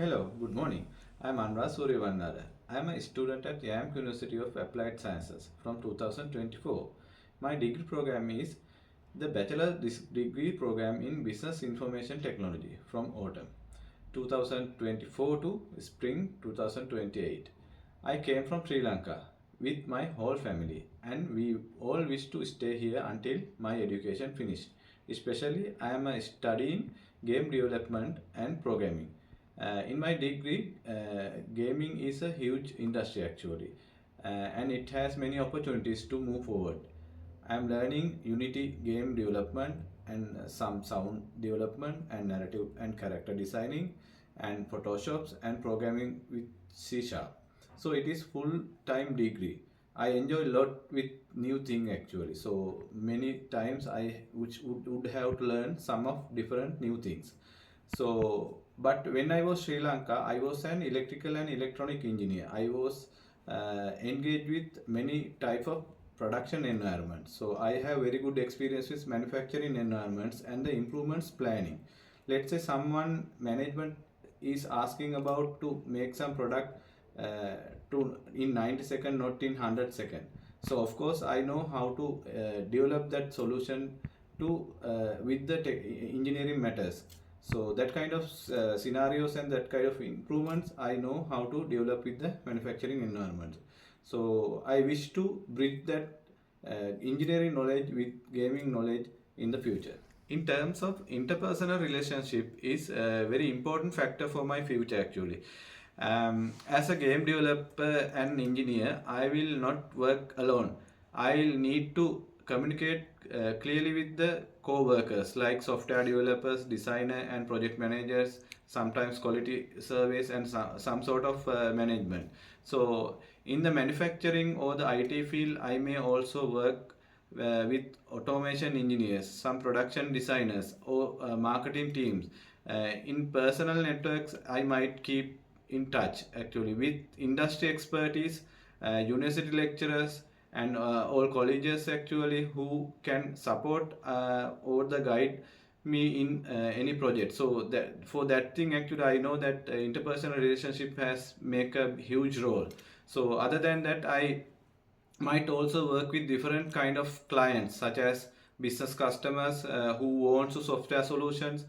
Hello, good morning. I'm Anwar Suryavannara. I'm a student at YAMK University of Applied Sciences from 2024. My degree program is the Degree Program in Business Information Technology from autumn 2024 to spring 2028. I came from Sri Lanka with my whole family and we all wish to stay here until my education finished. Especially I am studying game development and programming. In my degree, gaming is a huge industry actually, and it has many opportunities to move forward. I am learning Unity game development and some sound development and narrative and character designing and Photoshops and programming with C Sharp. So it is full time degree. I enjoy a lot with new thing actually. So many times I which would have to learn some of different new things. So, but when I was Sri Lanka, I was an electrical and electronic engineer. I was engaged with many type of production environments. So I have very good experience with manufacturing environments and the improvements planning. Let's say someone management is asking about to make some product uh, to in 90 second, not in 100 second. So of course I know how to develop that solution to with the engineering matters. So that kind of scenarios and that kind of improvements I know how to develop with the manufacturing environment. So I wish to bridge that engineering knowledge with gaming knowledge in the future. In terms of interpersonal relationship is a very important factor for my future actually. As a game developer and engineer, I will not work alone. I'll need to communicate clearly with the co-workers like software developers, designer and project managers, sometimes quality surveys and some sort of management. So in the manufacturing or the IT field, I may also work with automation engineers, some production designers or marketing teams. In personal networks, I might keep in touch actually with industry expertise, university lecturers, and all colleges actually who can support or the guide me in any project. So that for that thing actually I know that interpersonal relationship has make a huge role. So other than that, I might also work with different kind of clients such as business customers who wants software solutions,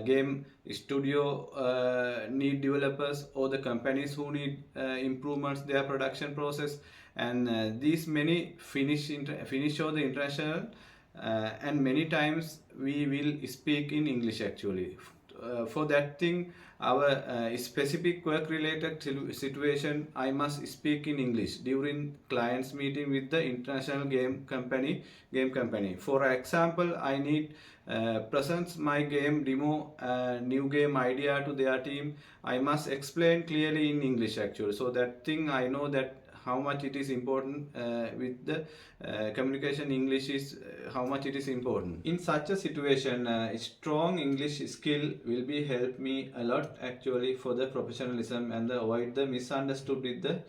game studio need developers, or the companies who need improvements their production process, and these many finish or the international, and many times we will speak in English actually. For that thing, our specific work related situation, I must speak in English during clients meeting with the international game company. For example, I need presents my game demo, new game idea to their team. I must explain clearly in English actually. So that thing I know that how much it is important with the communication English is how much it is important. In such a situation, strong English skill will be help me a lot actually for the professionalism and the avoid the misunderstood with the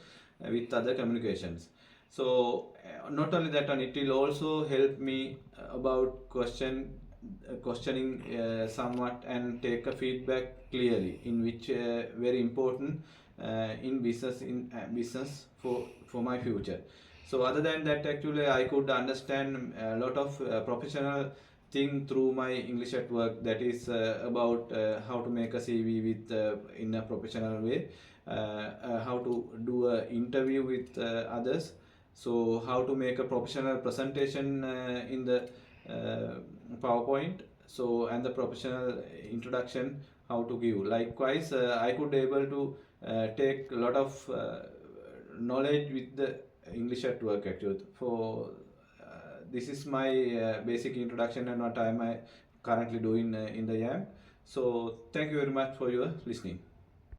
with other communications. So not only that one, it will also help me about questioning somewhat and take a feedback clearly, in which very important in business for my future. So other than that, actually I could understand a lot of professional thing through my English at work, that is about how to make a CV with in a professional way, how to do a interview with others, so how to make a professional presentation in the PowerPoint, so and the professional introduction how to give. Likewise, I could able to take a lot of knowledge with the English at work actually. For this is my basic introduction and what I am currently doing in the YAM. So thank you very much for your listening.